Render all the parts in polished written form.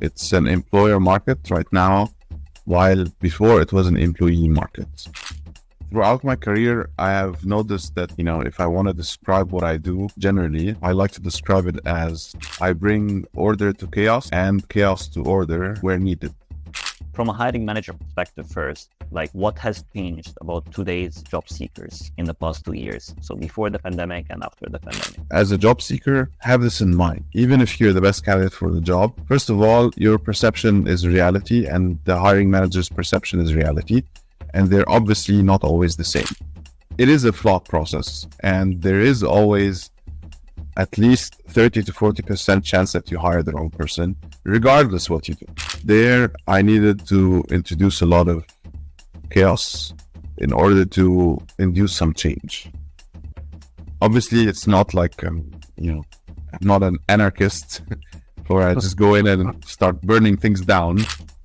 It's an employer market right now, while before it was an employee market. Throughout my career, I have noticed that, if I want to describe what I do, generally, I like to describe it as I bring order to chaos and chaos to order where needed. From a hiring manager perspective first, like what has changed about today's job seekers in the past 2 years? So before the pandemic and after the pandemic. As a job seeker, have this in mind. Even if you're the best candidate for the job, first of all, your perception is reality and the hiring manager's perception is reality. And they're obviously not always the same. It is a flawed process, and there is always at least 30 to 40% chance that you hire the wrong person, regardless what you do. There, I needed to introduce a lot of chaos in order to induce some change. Obviously, it's not like, I'm not an anarchist where I just go in and start burning things down.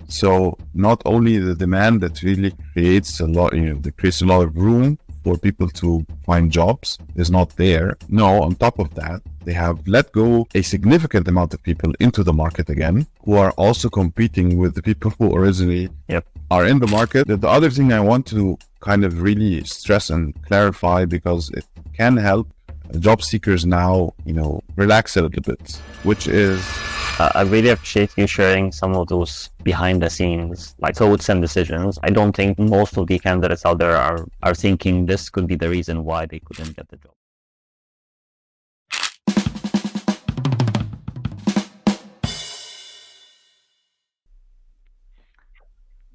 So not only the demand that really creates a lot, that creates a lot of room for people to find jobs is not there. No, on top of that, they have let go a significant amount of people into the market again, who are also competing with the people who originally are in the market. The other thing I want to kind of really stress and clarify, because it can help job seekers now, relax a little bit, which is... I really appreciate you sharing some of those behind the scenes, like thoughts and decisions. I don't think most of the candidates out there are thinking this could be the reason why they couldn't get the job.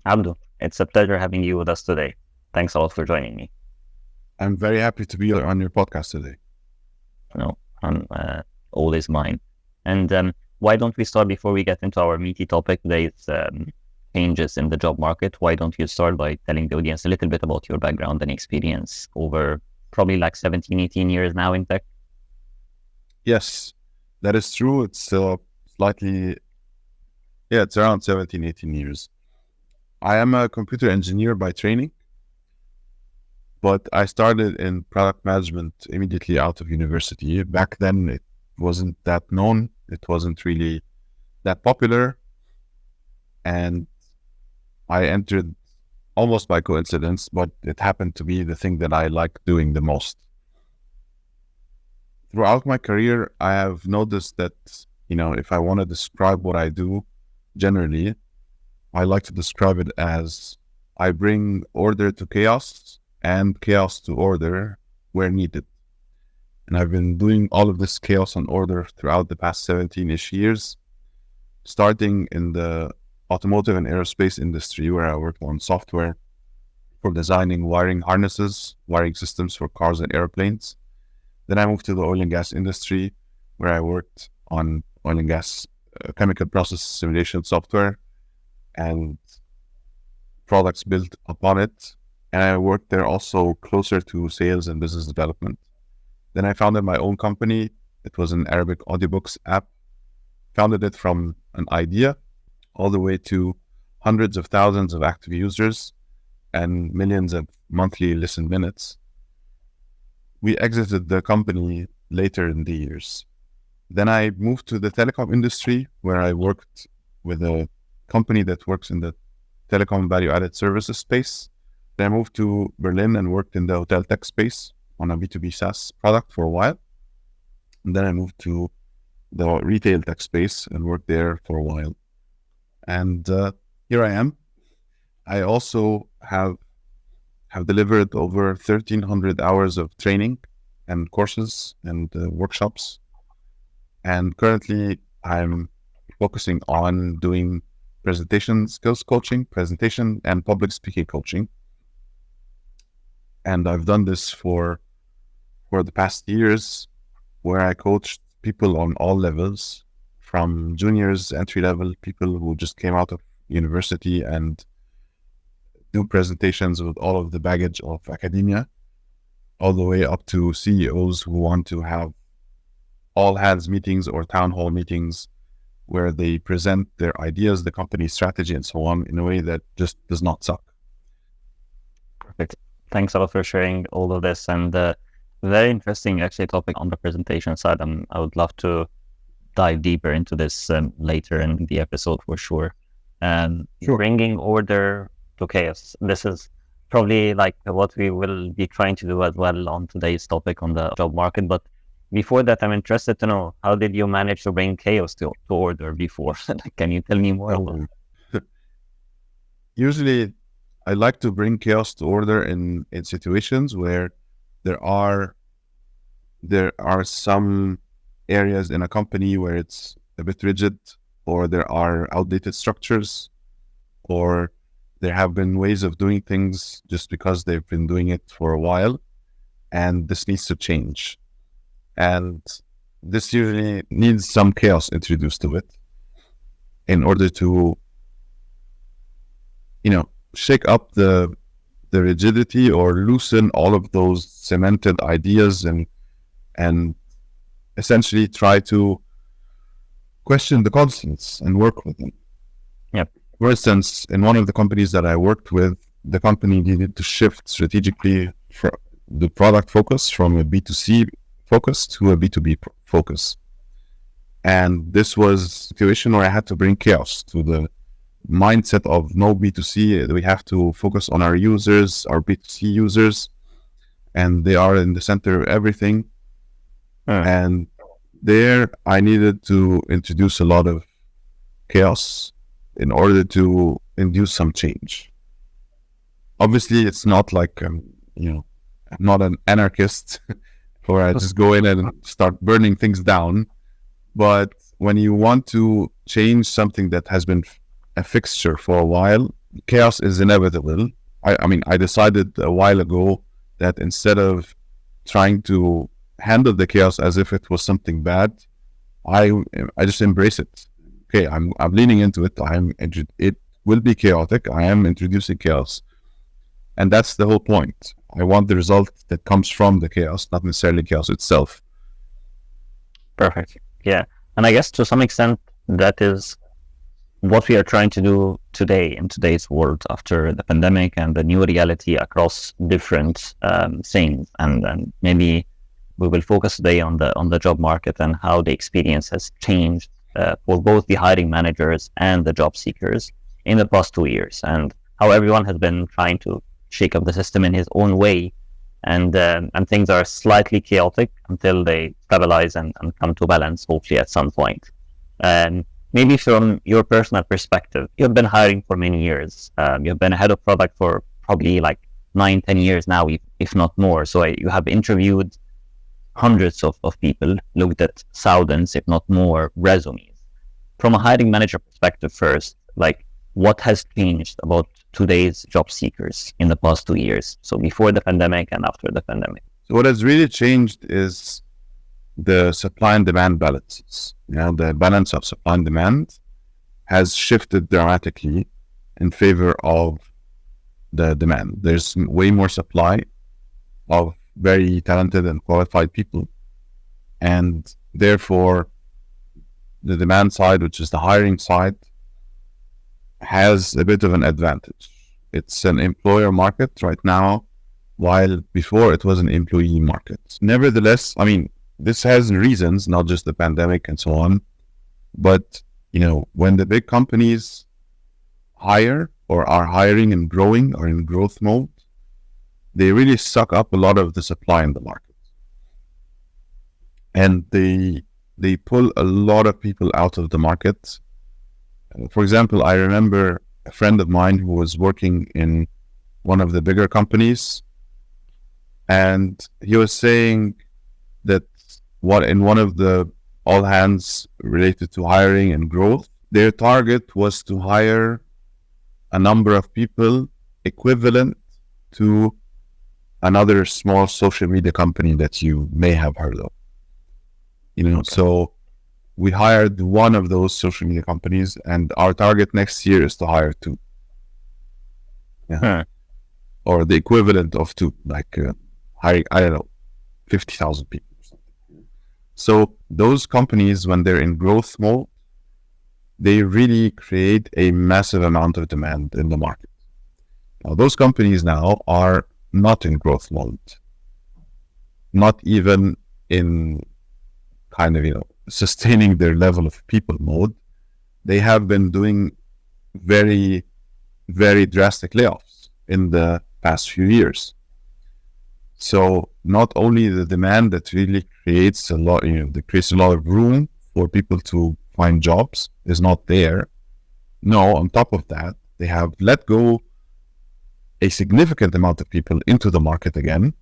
Abdo, it's a pleasure having you with us today. Thanks a lot for joining me. I'm very happy to be on your podcast today. No, I'm always mine. And why don't we start, before we get into our meaty topic, today's changes in the job market? Why don't you start by telling the audience a little bit about your background and experience over probably like 17, 18 years now in tech? Yes, that is true. It's it's around 17, 18 years. I am a computer engineer by training, but I started in product management immediately out of university. Back then, it wasn't that known. It wasn't really that popular. And I entered almost by coincidence, but it happened to be the thing that I like doing the most. Throughout my career, I have noticed that, if I want to describe what I do, generally, I like to describe it as I bring order to chaos and chaos to order where needed. And I've been doing all of this chaos and order throughout the past 17-ish years, starting in the automotive and aerospace industry, where I worked on software for designing wiring harnesses, wiring systems for cars and airplanes. Then I moved to the oil and gas industry, where I worked on oil and gas chemical process simulation software and products built upon it. And I worked there also closer to sales and business development. Then I founded my own company. It was an Arabic audiobooks app. Founded it from an idea all the way to hundreds of thousands of active users and millions of monthly listen minutes. We exited the company later in the years. Then I moved to the telecom industry, where I worked with a company that works in the telecom value-added services space. Then I moved to Berlin and worked in the hotel tech space on a B2B SaaS product for a while. And then I moved to the retail tech space and worked there for a while. And here I am. I also have delivered over 1,300 hours of training and courses and workshops. And currently I'm focusing on doing presentation skills coaching, presentation and public speaking coaching. And I've done this for the past years, where I coached people on all levels, from juniors, entry level, people who just came out of university and do presentations with all of the baggage of academia, all the way up to CEOs who want to have all hands meetings or town hall meetings where they present their ideas, the company strategy, and so on in a way that just does not suck. Perfect. Thanks a lot for sharing all of this, and very interesting actually topic on the presentation side. I would love to dive deeper into this later in the episode for sure. Sure. Bringing order to chaos. This is probably like what we will be trying to do as well on today's topic on the job market. But before that, I'm interested to know, how did you manage to bring chaos to order before? Can you tell me more about Usually, I like to bring chaos to order in situations where there are some areas in a company where it's a bit rigid, or there are outdated structures, or there have been ways of doing things just because they've been doing it for a while, and this needs to change. And this usually needs some chaos introduced to it in order to, shake up the rigidity, or loosen all of those cemented ideas, and essentially try to question the constants and work with them. Yep. For instance, in one of the companies that I worked with, the company needed to shift strategically the product focus from a B2C focus to a B2B focus. And this was a situation where I had to bring chaos to the mindset of no B2C. We have to focus on our users, our B2C users, and they are in the center of everything. And there I needed to introduce a lot of chaos in order to induce some change. Obviously, it's not like, I'm not an anarchist where I just go in and start burning things down. But when you want to change something that has been a fixture for a while, chaos is inevitable. I decided a while ago that instead of trying to handle the chaos as if it was something bad, I just embrace it. Okay, I'm leaning into it. It will be chaotic. I am introducing chaos, and that's the whole point. I want the result that comes from the chaos, not necessarily chaos itself. Perfect. Yeah, and I guess to some extent that is what we are trying to do today in today's world after the pandemic and the new reality across different things, and maybe we will focus today on the job market and how the experience has changed for both the hiring managers and the job seekers in the past 2 years, and how everyone has been trying to shake up the system in his own way, and things are slightly chaotic until they stabilize and come to balance, hopefully at some point. And maybe from your personal perspective, you've been hiring for many years. You've been a head of product for probably like 9-10 years now, if not more. So you have interviewed hundreds of people, looked at thousands, if not more, resumes. From a hiring manager perspective first, like, what has changed about today's job seekers in the past 2 years? So before the pandemic and after the pandemic. So what has really changed is the supply and demand balances. The balance of supply and demand has shifted dramatically in favor of the demand. There's way more supply of very talented and qualified people, and therefore the demand side, which is the hiring side, has a bit of an advantage. It's an employer market right now, while before it was an employee market. Nevertheless, this has reasons, not just the pandemic and so on, but when the big companies hire or are hiring and growing or in growth mode, they really suck up a lot of the supply in the market, and they pull a lot of people out of the market. For example, I remember a friend of mine who was working in one of the bigger companies, and he was saying that in one of the all hands related to hiring and growth, their target was to hire a number of people equivalent to another small social media company that you may have heard of. Okay. So we hired one of those social media companies, and our target next year is to hire 2. Or the equivalent of 2, like hiring, 50,000 people or something. So those companies, when they're in growth mode, they really create a massive amount of demand in the market. Now, those companies now are not in growth mode, not even in kind of, sustaining their level of people mode, they have been doing very, very drastic layoffs in the past few years. So not only the demand that really creates a lot, that creates a lot of room for people to find jobs is not there. No, on top of that, they have let go a significant amount of people into the market again,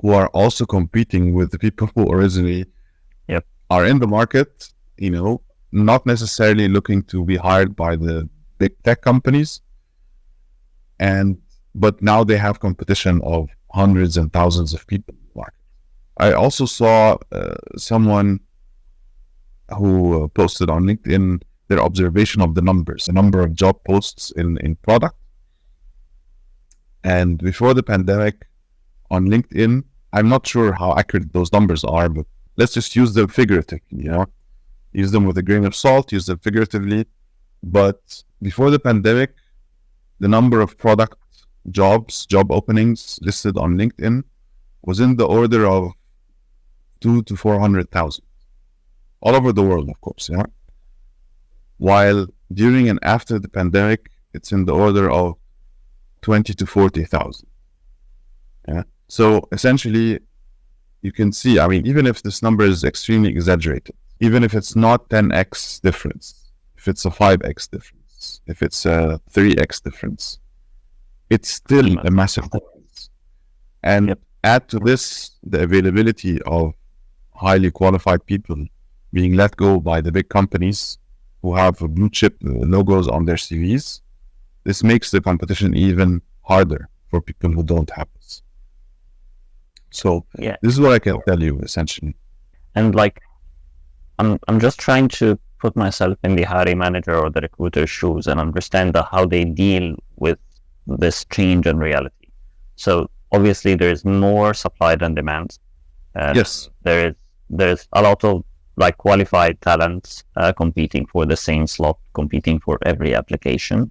who are also competing with the people who originally are in the market, not necessarily looking to be hired by the big tech companies. But now they have competition of hundreds and thousands of people in the market. I also saw someone who posted on LinkedIn their observation of the numbers, the number of job posts in product. And before the pandemic on LinkedIn, I'm not sure how accurate those numbers are, but let's just use them figuratively, use them with a grain of salt, use them figuratively. But before the pandemic, the number of product job openings listed on LinkedIn was in the order of 200,000 to 400,000 all over the world, of course. Yeah. While during and after the pandemic, it's in the order of 20 to 40,000. Yeah. So essentially, you can see, even if this number is extremely exaggerated, even if it's not 10x difference, if it's a 5x difference, if it's a 3x difference, it's still a massive difference. And add to this the availability of highly qualified people being let go by the big companies who have blue chip logos on their CVs. This makes the competition even harder for people who don't have this. So this is what I can tell you essentially. And I'm just trying to put myself in the hiring manager or the recruiter's shoes and understand how they deal with this change in reality. So obviously there is more supply than demand. Yes. There's a lot of qualified talents competing for the same slot, competing for every application.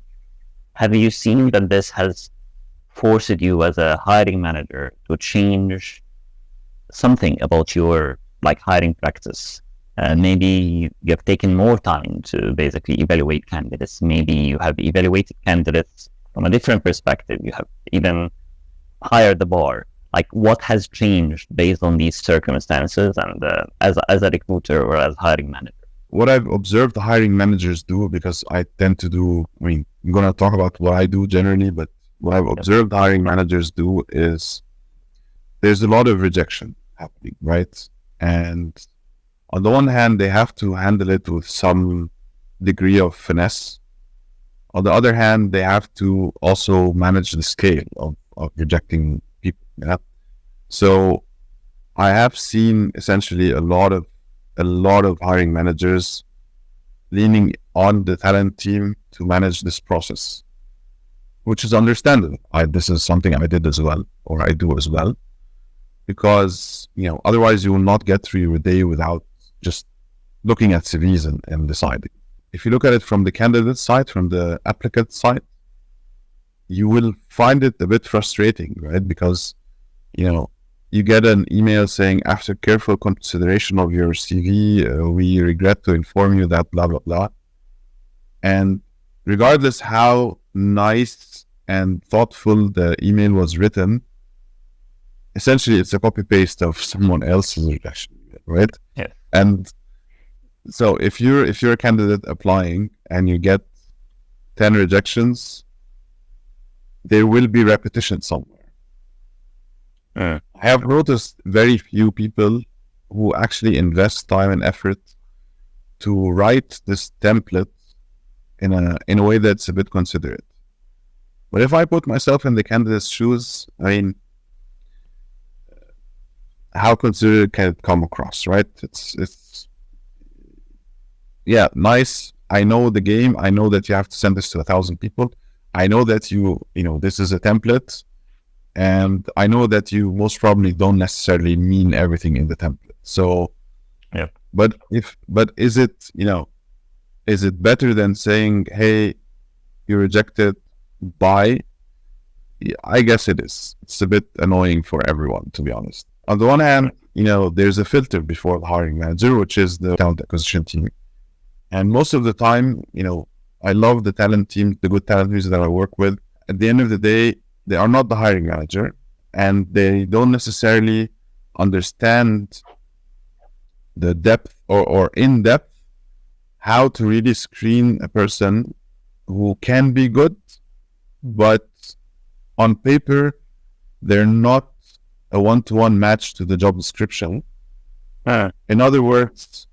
Have you seen that this has forced you as a hiring manager to change something about your hiring practice? Maybe you have taken more time to basically evaluate candidates. Maybe you have evaluated candidates from a different perspective. You have even higher the bar. What has changed based on these circumstances and as a recruiter or as hiring manager? What I've observed the hiring managers do, because I tend to do, I'm going to talk about what I do generally, but what I've observed hiring managers do is there's a lot of rejection happening, right? And on the one hand, they have to handle it with some degree of finesse. On the other hand, they have to also manage the scale of rejecting people. Yeah. So I have seen essentially a lot of hiring managers leaning on the talent team to manage this process, which is understandable. This is something I did as well, or I do as well, because otherwise you will not get through your day without just looking at CVs and deciding. If you look at it from the candidate side, from the applicant side, you will find it a bit frustrating, right? Because, you get an email saying, after careful consideration of your CV, we regret to inform you that blah, blah, blah. And regardless how nice and thoughtful the email was written, essentially it's a copy paste of someone else's rejection, right? Yeah. And so if you're a candidate applying and you get 10 rejections, there will be repetition somewhere. I have noticed very few people who actually invest time and effort to write this template in a way that's a bit considerate. But if I put myself in the candidate's shoes, how considerate can it come across, right? It's nice. I know the game. I know that you have to send this to 1,000 people. I know that this is a template. And I know that you most probably don't necessarily mean everything in the template. So, but is it, is it better than saying, hey, you rejected by? I guess it is. It's a bit annoying for everyone, to be honest. On the one hand, there's a filter before the hiring manager, which is the talent acquisition team. And most of the time, I love the talent team, the good talent teams that I work with. At the end of the day, they are not the hiring manager, and they don't necessarily understand the depth or in depth how to really screen a person who can be good, but on paper, they're not a one-to-one match to the job description. In other words,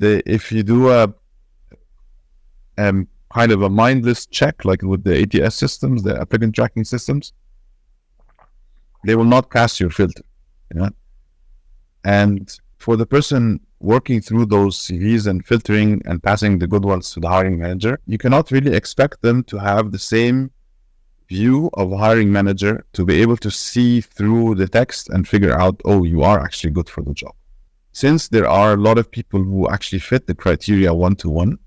if you do a kind of a mindless check, like with the ATS systems, the applicant tracking systems, they will not pass your filter. And for the person working through those CVs and filtering and passing the good ones to the hiring manager, you cannot really expect them to have the same view of a hiring manager to be able to see through the text and figure out, oh, you are actually good for the job. Since there are a lot of people who actually fit the criteria one-to-one,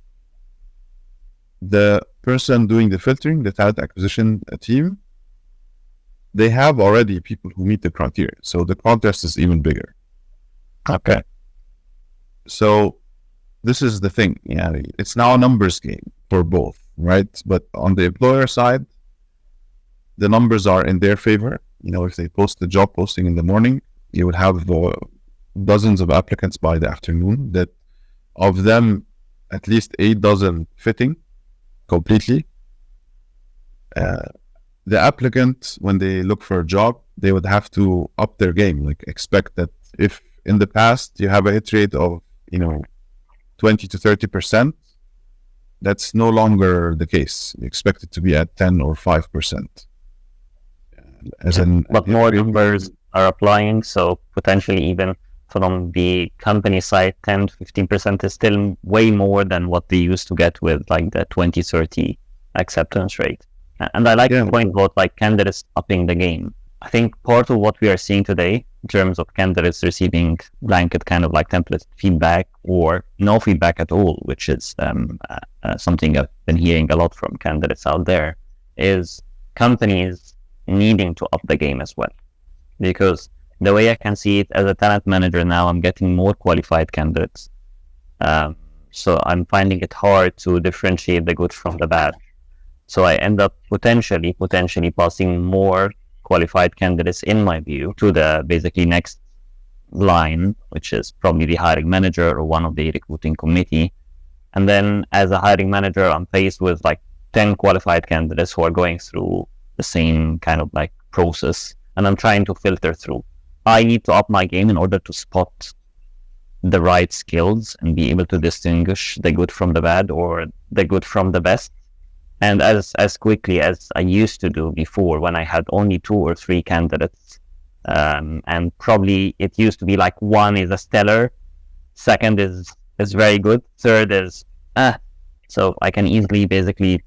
the person doing the filtering, the talent acquisition team, they have already people who meet the criteria. So the contrast is even bigger. Okay. So this is the thing. It's now a numbers game for both, right? But on the employer side, the numbers are in their favor. If they post the job posting in the morning, you would have dozens of applicants by the afternoon, that of them, at least 8 dozen fitting completely. The applicant, when they look for a job, they would have to up their game. Like, expect that if in the past you have a hit rate of 20 to 30%, that's no longer the case. You expect it to be at 10 or 5%. But more numbers are applying, so potentially even from the company side, 10 to 15% is still way more than what they used to get with like the 20, 30 acceptance rate. And I like the point about like candidates upping the game. I think part of what we are seeing today in terms of candidates receiving blanket kind of like template feedback or no feedback at all, which is something I've been hearing a lot from candidates out there, is companies needing to up the game as well. Because the way I can see it as a talent manager now, I'm getting more qualified candidates. So I'm finding it hard to differentiate the good from the bad. So I end up potentially passing more qualified candidates, in my view, to the basically next line, which is probably the hiring manager or one of the recruiting committee. And then as a hiring manager, I'm faced with like 10 qualified candidates who are going through the same kind of like process, and I'm trying to filter through. I need to up my game in order to spot the right skills and be able to distinguish the good from the bad or the good from the best. And as quickly as I used to do before, when I had only 2 or 3 candidates, and probably it used to be like 1 is a stellar, 2nd is very good, 3rd is so I can easily basically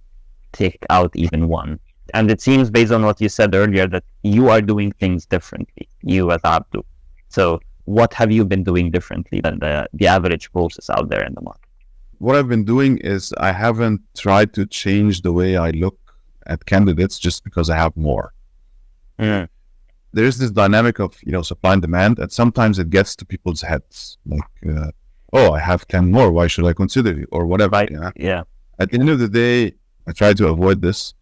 take out even 1. And it seems, based on what you said earlier, that you are doing things differently, you as Abdo. So what have you been doing differently than the average process out there in the market? What I've been doing is I haven't tried to change the way I look at candidates just because I have more. There's this dynamic of, supply and demand, and sometimes it gets to people's heads. Like, I have 10 more, why should I consider you? Or whatever. Right. Yeah. At the end of the day, I try to avoid this.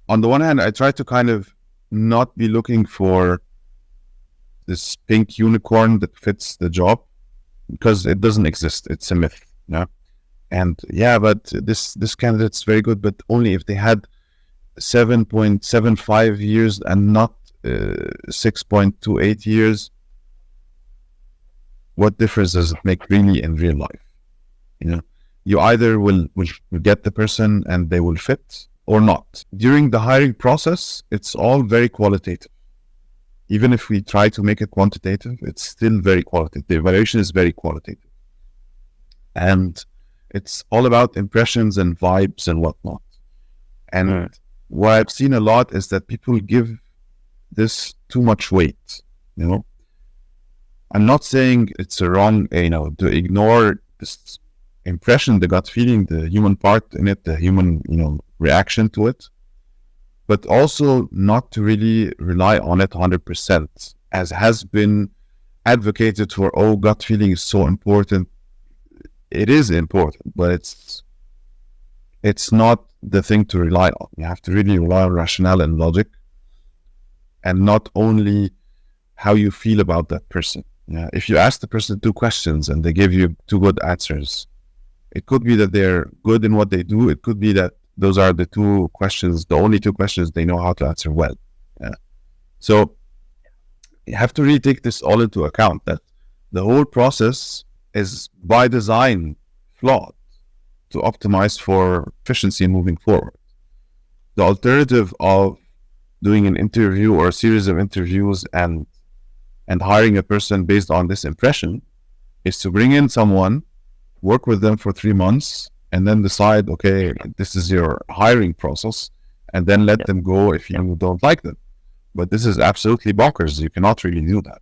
On the one hand, I try to kind of not be looking for this pink unicorn that fits the job, because it doesn't exist. It's a myth. And but this candidate's very good, but only if they had 7.75 years and not 6.28 years. What difference does it make really in real life? You either will get the person and they will fit, or not. During the hiring process, it's all very qualitative. Even if we try to make it quantitative, it's still very qualitative. The evaluation is very qualitative. And it's all about impressions and vibes and whatnot. And what I've seen a lot is that people give this too much weight. I'm not saying it's a wrong, to ignore this impression, the gut feeling, the human part in it, the human, reaction to it, but also not to really rely on it 100%, as has been advocated for, oh, gut feeling is so important. It is important, but it's not the thing to rely on. You have to really rely on rationale and logic, and not only how you feel about that person. Yeah. If you ask the person 2 questions and they give you 2 good answers, it could be that they're good in what they do. It could be that those are the 2 questions, the only 2 questions they know how to answer well. Yeah. So you have to really take this all into account, that the whole process is by design flawed to optimize for efficiency moving forward. The alternative of doing an interview or a series of interviews and hiring a person based on this impression is to bring in someone, work with them for 3 months, and then decide, okay, this is your hiring process, and then let them go if you don't like them. But this is absolutely bonkers. You cannot really do that.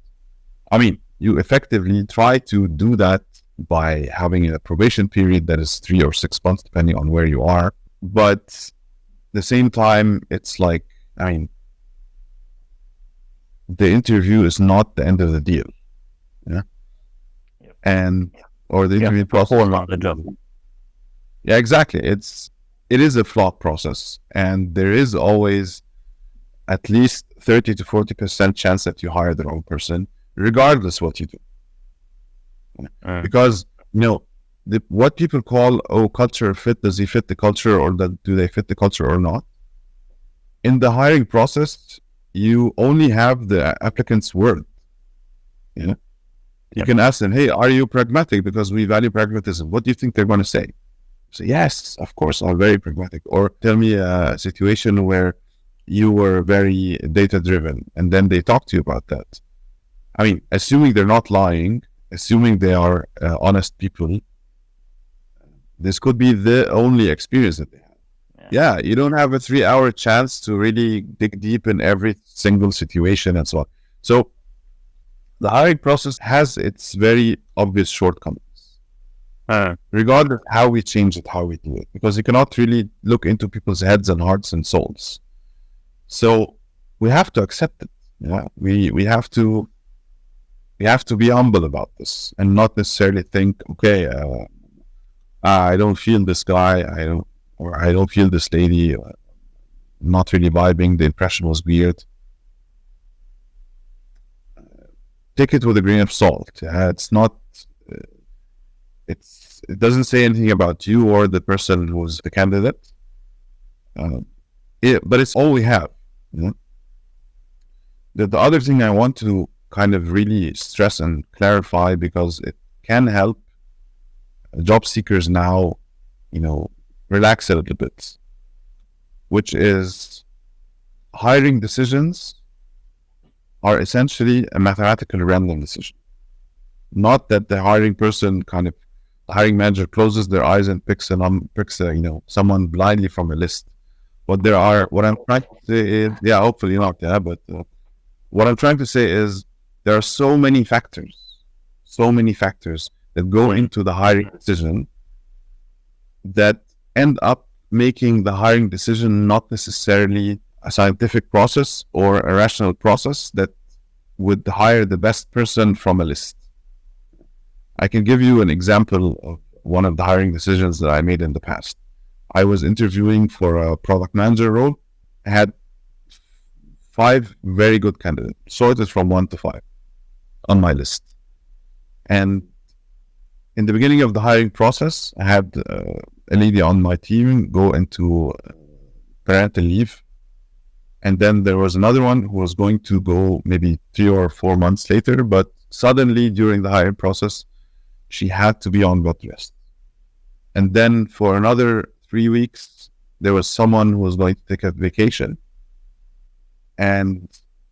I mean, you effectively try to do that by having a probation period that is 3 or 6 months, depending on where you are. But at the same time, it's like, I mean, the interview is not the end of the deal. Yeah. And, or the interview process. Not the job. Yeah, exactly. It is a flawed process, and there is always at least 30 to 40% chance that you hire the wrong person, regardless what you do. Because, what people call, culture fit, does he fit the culture, or do they fit the culture or not? In the hiring process, you only have the applicant's word. You can ask them, hey, are you pragmatic? Because we value pragmatism. What do you think they're going to say? Say, yes, of course, I'm very pragmatic. Or tell me a situation where you were very data driven, and then they talk to you about that. I mean, assuming they're not lying, assuming they are honest people, this could be the only experience that they have. Yeah, you don't have a 3-hour chance to really dig deep in every single situation and so on. So the hiring process has its very obvious shortcomings. Regardless how we change it, how we do it, because you cannot really look into people's heads and hearts and souls. So we have to accept it. Yeah, we have to be humble about this, and not necessarily think, okay, I don't feel this guy, I don't feel this lady, not really vibing, the impression was weird. Take it with a grain of salt. It's not. It doesn't say anything about you or the person who's the candidate. But it's all we have. The other thing I want to kind of really stress and clarify, because it can help job seekers now, relax a little bit, which is hiring decisions are essentially a mathematical random decision. Not that the hiring person the hiring manager closes their eyes and picks someone blindly from a list. What I'm trying to say is, hopefully not, but what I'm trying to say is there are so many factors that go into the hiring decision that end up making the hiring decision not necessarily a scientific process or a rational process that would hire the best person from a list. I can give you an example of one of the hiring decisions that I made in the past. I was interviewing for a product manager role. I had 5 very good candidates, sorted from 1 to 5 on my list. And in the beginning of the hiring process, I had a lady on my team go into parental leave. And then there was another one who was going to go maybe 3 or 4 months later, but suddenly during the hiring process, she had to be on bed rest. And then for another 3 weeks, there was someone who was going to take a vacation. And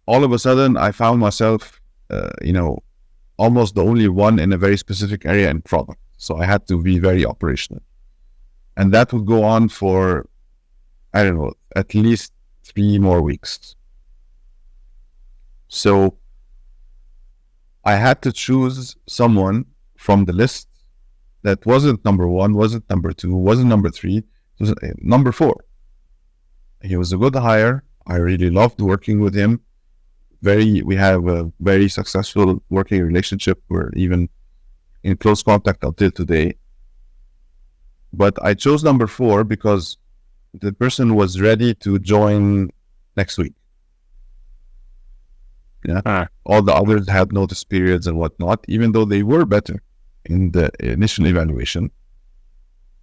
all of a sudden, I found myself, almost the only one in a very specific area in product. So I had to be very operational. And that would go on for, I don't know, at least 3 more weeks. So I had to choose someone from the list that wasn't number 1, wasn't number 2, wasn't number 3, it was number 4. He was a good hire. I really loved working with him. we have a very successful working relationship. We're even in close contact until today. But I chose number 4 because the person was ready to join next week. Yeah. All the others had notice periods and whatnot, even though they were better in the initial evaluation.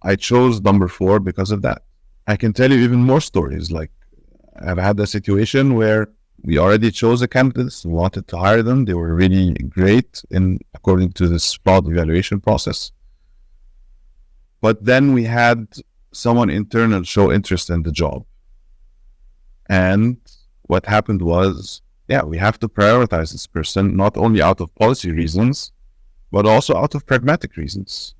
I chose number 4 because of that. I can tell you even more stories. Like, I've had a situation where we already chose a candidate, wanted to hire them. They were really great according to this flawed evaluation process. But then we had someone internal show interest in the job. And what happened was, we have to prioritize this person, not only out of policy reasons, but also out of pragmatic reasons.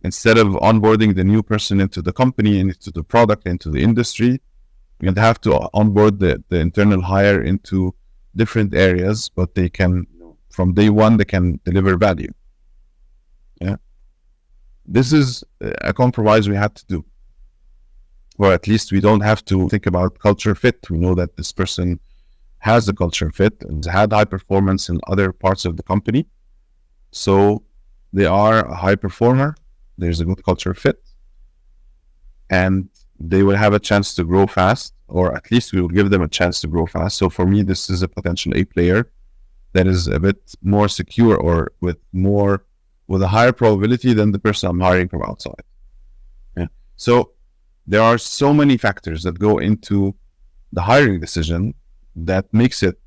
Instead of onboarding the new person into the company, into the product, into the industry, you have to onboard the internal hire into different areas, but they can, from day one, they can deliver value. Yeah. This is a compromise we had to do. Or at least we don't have to think about culture fit. We know that this person has a culture fit and had high performance in other parts of the company. So they are a high performer. There's a good culture fit. And they will have a chance to grow fast, or at least we will give them a chance to grow fast. So for me, this is a potential A player that is a bit more secure, or with a higher probability than the person I'm hiring from outside. Yeah. So there are so many factors that go into the hiring decision that makes it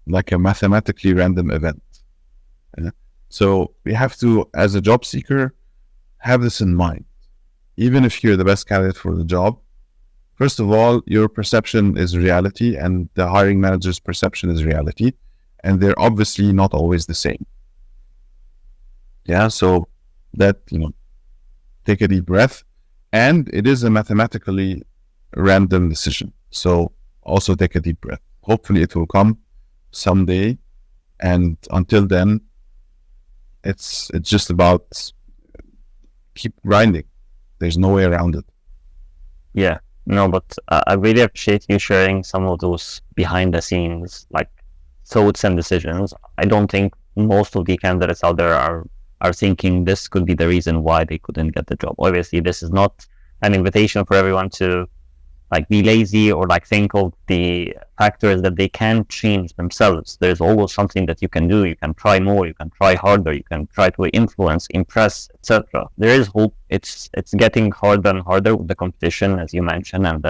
like a mathematically random event. Yeah. So we have to, as a job seeker, have this in mind. Even if you're the best candidate for the job, first of all, your perception is reality and the hiring manager's perception is reality. And they're obviously not always the same. Yeah, so that, take a deep breath. And it is a mathematically random decision. So also take a deep breath. Hopefully it will come someday. And until then, it's just about keep grinding. There's no way around it. Yeah, no, but I really appreciate you sharing some of those behind the scenes, like, thoughts and decisions. I don't think most of the candidates out there are thinking this could be the reason why they couldn't get the job. Obviously, this is not an invitation for everyone to be lazy or think of the factors that they can change themselves. There's always something that you can do. You can try more, you can try harder, you can try to influence, impress, etc. There is hope. It's getting harder and harder with the competition, as you mentioned, and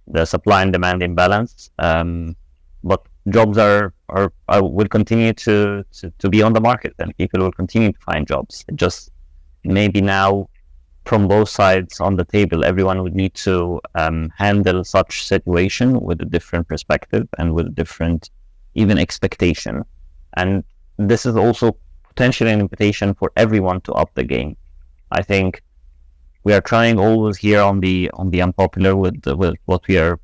the supply and demand imbalance. But jobs will continue to be on the market, and people will continue to find jobs. It just maybe now, from both sides on the table, everyone would need to handle such situation with a different perspective and with a different even expectation. And this is also potentially an invitation for everyone to up the game. I think we are trying always here on the unpopular with what we are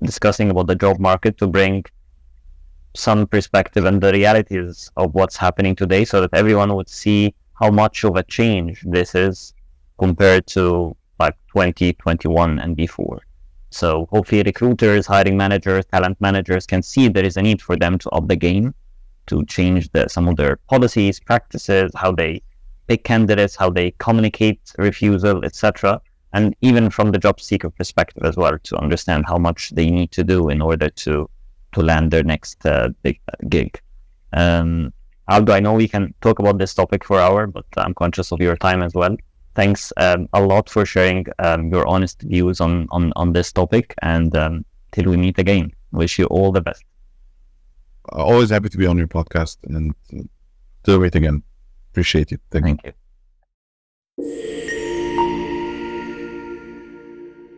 discussing about the job market to bring some perspective and the realities of what's happening today, so that everyone would see how much of a change this is compared to 2021 and before. So hopefully recruiters, hiring managers, talent managers can see there is a need for them to up the game, to change some of their policies, practices, how they pick candidates, how they communicate refusal, etc. And even from the job seeker perspective as well, to understand how much they need to do in order to land their next big gig. Abdo, I know we can talk about this topic for an hour, but I'm conscious of your time as well. Thanks a lot for sharing your honest views on this topic, and till we meet again, wish you all the best. Always happy to be on your podcast and do it again. Appreciate it. Thank you.